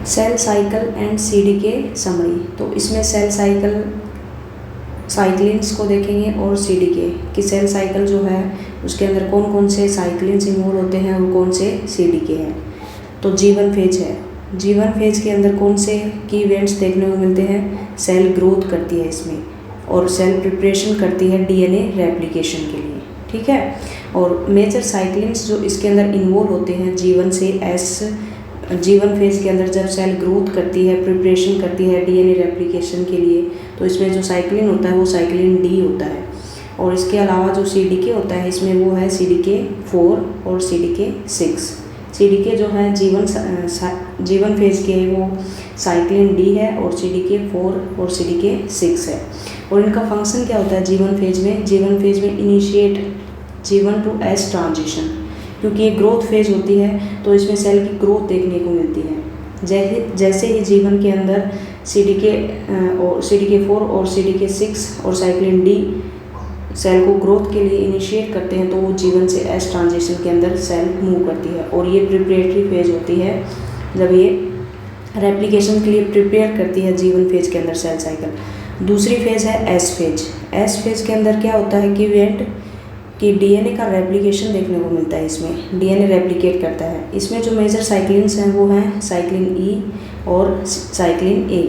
Cell cycle and CDK summary. तो इसमें cell cycle cyclins को देखेंगे और सीडीके की सेल साइकिल जो है उसके अंदर कौन कौन से साइक्लिन्स इन्वॉल्व होते हैं और कौन से सीडीके हैं। तो G1 फेज है, G1 फेज के अंदर कौन से की इवेंट्स देखने को मिलते हैं, सेल ग्रोथ करती है इसमें और सेल प्रिपरेशन करती है डीएनए रेप्लिकेशन के लिए, ठीक है। और मेजर साइक्लिन्स जो इसके अंदर इन्वॉल्व होते हैं G1 से S, G1 फेज के अंदर जब सेल ग्रोथ करती है, प्रिपरेशन करती है डीएनए रेप्लिकेशन के लिए, तो इसमें जो साइक्लिन होता है वो साइक्लिन D होता है। और इसके अलावा जो सीडीके होता है इसमें वो है सीडीके 4 और सीडीके 6। सीडीके जो है G1 फेज के वो साइक्लिन D है और सीडीके 4 और सीडीके 6 है। और इनका फंक्शन क्या होता है G1 फेज में, G1 फेज में initiate G1 to S transition, क्योंकि ये ग्रोथ फेज होती है तो इसमें सेल की ग्रोथ देखने को मिलती है। जैसे ही G1 के अंदर सीडीके 4 और सीडीके 6 और साइक्लिन D सेल को ग्रोथ के लिए इनिशिएट करते हैं तो वो G1 से S ट्रांजिशन के अंदर सेल मूव करती है। और ये प्रिपरेटरी फेज होती है जब ये रेप्लिकेशन के लिए प्रिपेयर करती है G1 फेज के अंदर सेल साइकिल। दूसरी फेज है S फेज। S फेज के अंदर क्या होता है कि इवेंट कि डीएनए का रेप्लिकेशन देखने को मिलता है, इसमें डीएनए रेप्लिकेट करता है। इसमें जो मेजर साइक्लिन्स हैं वो हैं साइक्लिन E और साइक्लिन A।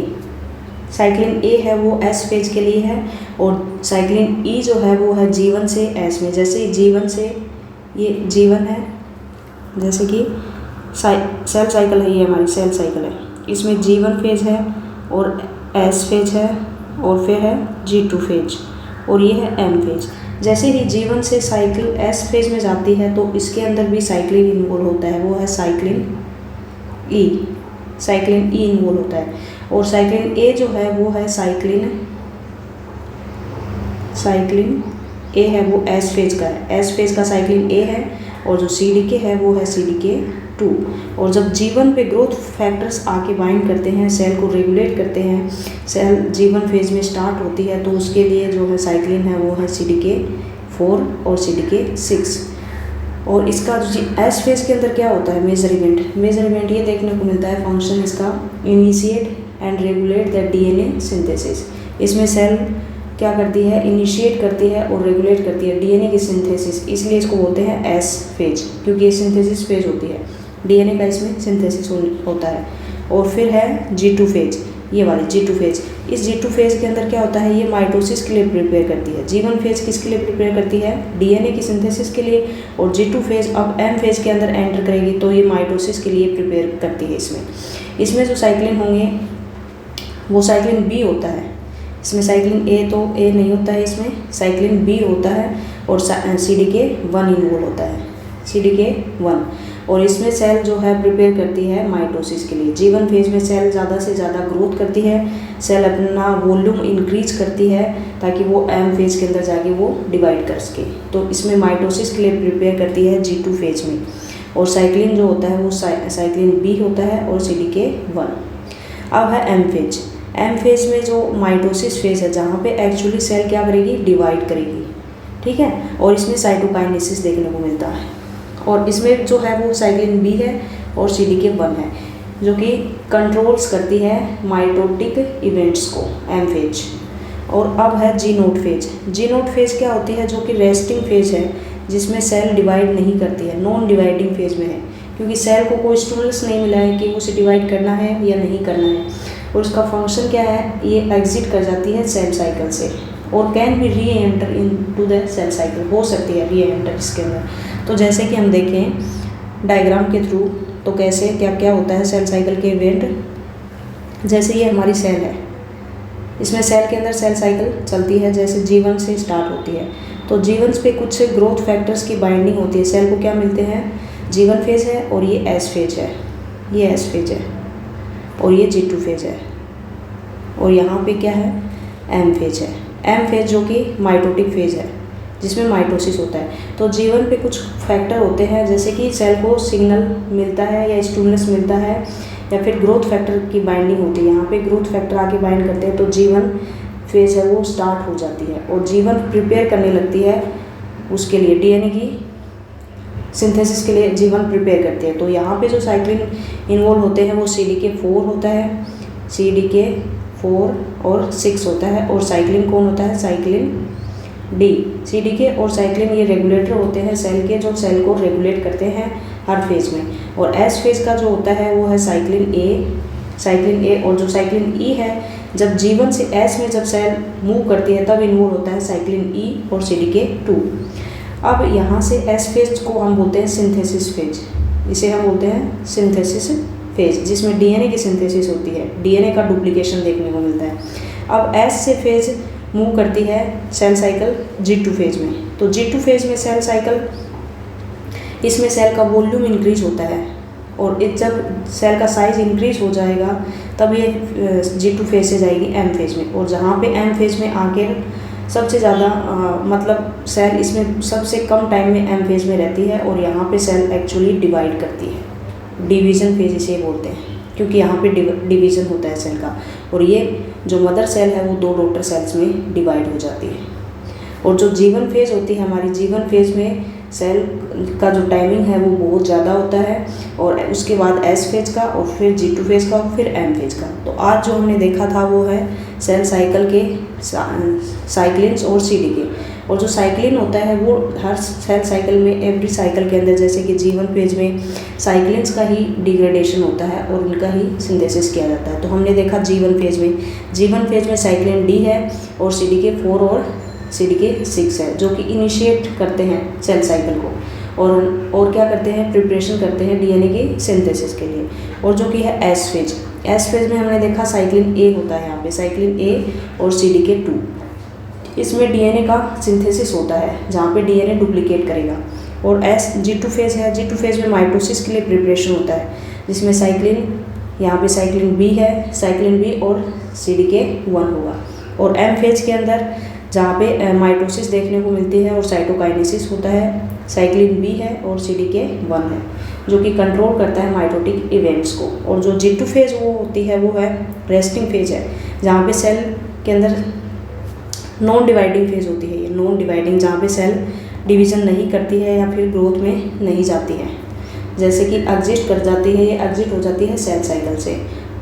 साइक्लिन A है वो S फेज के लिए है और साइक्लिन E जो है वो है G1 से S में। जैसे G1 से ये G1 है, जैसे कि सेल साइकिल है, ये हमारी सेल साइकिल है, इसमें G1 फेज है और S फेज है और फिर है G2 फेज और ये है M फेज। जैसे ही G1 से साइकिल S फेज में जाती है तो इसके अंदर भी साइक्लिन इन्वॉल्व होता है, वो है cyclin E। Cyclin E involve होता है। और साइक्लिन A जो है वो है साइक्लिन A है वो S फेज का है, S फेज का साइक्लिन A है। और जो सीडीके है वो है सीडीके 2। और जब G1 पे ग्रोथ फैक्टर्स आके बाइंड करते हैं, सेल को रेगुलेट करते हैं, सेल G1 फेज में स्टार्ट होती है तो उसके लिए जो है साइक्लिन है वो है सीडीके 4 और सीडीके 6। और इसका जो S फेज के अंदर क्या होता है, मेजर इवेंट ये देखने को मिलता है फंक्शन इसका initiate and regulate the DNA synthesis. इसमें सेल क्या करती है, इनिशिएट करती है और रेगुलेट करती है डीएनए की सिंथेसिस, इसलिए इसको बोलते हैं S फेज, क्योंकि ये सिंथेसिस फेज होती है, डीएनए का इसमें सिंथेसिस होता है। और फिर है G2 फेज, ये वाली G2 फेज। इस G2 फेज के अंदर क्या होता है, ये माइटोसिस के लिए प्रिपेयर करती है। G1 फेज किसके लिए प्रिपेयर करती है, डीएनए की सिंथेसिस के लिए। और G2 फेज अब M फेज के अंदर एंटर करेगी तो ये माइटोसिस के लिए प्रिपेयर करती है। इसमें जो साइक्लिन होंगे वो साइक्लिन B होता है। इसमें साइक्लिन A तो A नहीं होता है, इसमें साइक्लिन B होता है और सीडीके 1 इन्वॉल्व होता है, सीडीके 1। और इसमें सेल जो है प्रिपेयर करती है माइटोसिस के लिए। G1 फेज में सेल ज़्यादा से ज़्यादा ग्रोथ करती है, सेल अपना वॉल्यूम इंक्रीज करती है ताकि वो M फेज के अंदर जाके वो डिवाइड कर सके। तो इसमें माइटोसिस के लिए प्रिपेयर करती है G2 फेज में। और साइक्लिन जो होता है वो साइक्लिन B होता है और सीडीके 1। अब है M फेज। M फेज में जो माइटोसिस फेज है जहाँ पे एक्चुअली सेल क्या करेगी, डिवाइड करेगी, ठीक है। और इसमें साइटोकाइनेसिस देखने को मिलता है। और इसमें जो है वो साइक्लिन B है और सीडीके 1 है जो कि कंट्रोल्स करती है माइटोटिक इवेंट्स को, M फेज। और अब है G0 फेज। G0 फेज क्या होती है, जो कि रेस्टिंग फेज है जिसमें सेल डिवाइड नहीं करती है, नॉन डिवाइडिंग फेज में है, क्योंकि सेल को कोई स्टिमुलस नहीं मिला है कि उसे डिवाइड करना है या नहीं करना है। और उसका फंक्शन क्या है, ये एग्जिट कर जाती है सेल साइकिल से और can be reenter into the cell cycle, हो सकती है री एंटर इसके अंदर। तो जैसे कि हम देखें डायग्राम के थ्रू तो कैसे क्या क्या होता है सेल साइकिल के इवेंट। जैसे ये हमारी सेल है, इसमें सेल के अंदर सेल साइकिल चलती है, जैसे G1 से स्टार्ट होती है तो G1 पे कुछ ग्रोथ फैक्टर्स की बाइंडिंग होती है। सेल को क्या मिलते हैं, G1 फेज है और ये S फेज है, ये S फेज है और ये G2 फेज है। और यहाँ पे क्या है, M फेज है। M फेज जो कि माइटोटिक फेज है जिसमें माइटोसिस होता है। तो G1 पे कुछ फैक्टर होते हैं, जैसे कि सेल को सिग्नल मिलता है या स्टिमुलस मिलता है या फिर ग्रोथ फैक्टर की बाइंडिंग होती है। यहाँ पे ग्रोथ फैक्टर आके बाइंड करते हैं तो G1 फेज है वो स्टार्ट हो जाती है और G1 प्रिपेयर करने लगती है उसके लिए डीएनए की सिंथेसिस के लिए G1 प्रिपेयर करती है। तो यहाँ पे जो साइक्लिन इन्वॉल्व होते हैं वो CDK4 होता है, CDK4 और 6 होता है। और साइक्लिन कौन होता है? Cyclin D। CDK और साइक्लिन ये रेगुलेटर होते हैं सेल के, जो सेल को रेगुलेट करते हैं हर फेज में। और S फेज का जो होता है वो है साइक्लिन A। और जो साइक्लिन E है, जब G1 से S में जब सेल मूव करती है तब इन्वॉल्व होता है साइक्लिन E और CDK2। अब यहाँ से S फेज को हम बोलते हैं सिंथेसिस फेज, इसे हम बोलते हैं सिंथेसिस फेज, जिसमें DNA की सिंथेसिस होती है, DNA का डुप्लीकेशन देखने को मिलता है। अब S से फेज मूव करती है सेल साइकिल G2 फेज में। तो G2 फेज में सेल साइकिल, इसमें सेल का वॉल्यूम इंक्रीज होता है, और जब सेल का साइज इंक्रीज हो जाएगा तब ये G2 फेज से जाएगी M फेज में। और जहाँ पे M फेज में आके सबसे ज़्यादा मतलब सेल इसमें सबसे कम टाइम में M फेज में रहती है, और यहाँ पे सेल एक्चुअली डिवाइड करती है। डिवीज़न फेज इसे बोलते हैं, क्योंकि यहाँ पे डिवीज़न होता है सेल का, और ये जो मदर सेल है वो 2 डॉटर सेल्स में डिवाइड हो जाती है। और जो G1 फेज होती है हमारी, G1 फेज में सेल का जो टाइमिंग है वो बहुत ज़्यादा होता है, और उसके बाद S फेज का, और फिर G2 फेज का, और फिर M फेज का। तो आज जो हमने देखा था वो है सेल साइकिल के साइक्लिन्स और CDK। और जो साइक्लिन होता है वो हर सेल साइकिल में, एवरी साइकिल के अंदर, जैसे कि G1 फेज में साइक्लिन्स का ही डिग्रेडेशन होता है और उनका ही सिंथेसिस किया जाता है। तो हमने देखा G1 फेज में साइक्लिन D है, और CDK4 और CDK6 है, जो कि इनिशिएट करते हैं सेल साइकिल को, और क्या करते हैं? प्रिपरेशन करते हैं DNA की सिंथेसिस के लिए। और जो कि है S फेज में हमने देखा साइक्लिन A होता है, यहाँ पे साइक्लिन A और CDK2। इसमें DNA का सिंथेसिस होता है, जहाँ पे DNA डुप्लीकेट करेगा। और G2 फेज है, G2 फेज में माइटोसिस के लिए प्रिपरेशन होता है, जिसमें साइक्लिन, यहाँ पे साइक्लिन B है, साइक्लिन B और CDK1 होगा। और M फेज के अंदर जहाँ पे माइटोसिस देखने को मिलती है और साइटोकाइनेसिस होता है, साइक्लिन B है और CDK1 है, जो कि कंट्रोल करता है माइटोटिक इवेंट्स को। और जो G2 फेज वो होती है वो है रेस्टिंग फेज है, जहाँ पे सेल के अंदर नॉन डिवाइडिंग फेज होती है। ये नॉन डिवाइडिंग, जहाँ पे सेल डिवीज़न नहीं करती है या फिर ग्रोथ में नहीं जाती है, जैसे कि एग्जिट कर जाती है, ये एग्जिट हो जाती है सेल साइकिल से।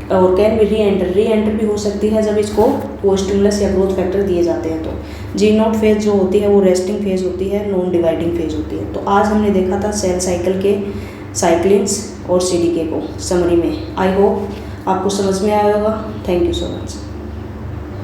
और कैन भी री एंटर भी हो सकती है जब इसको कोस्टिमुलस या ग्रोथ फैक्टर दिए जाते हैं। तो G0 फेज जो होती है वो रेस्टिंग फेज होती है, नॉन डिवाइडिंग फेज होती है। तो आज हमने देखा था सेल साइकिल के साइक्लिन्स और CDK को समरी में। आई होप आपको समझ में आया होगा। Thank you so much.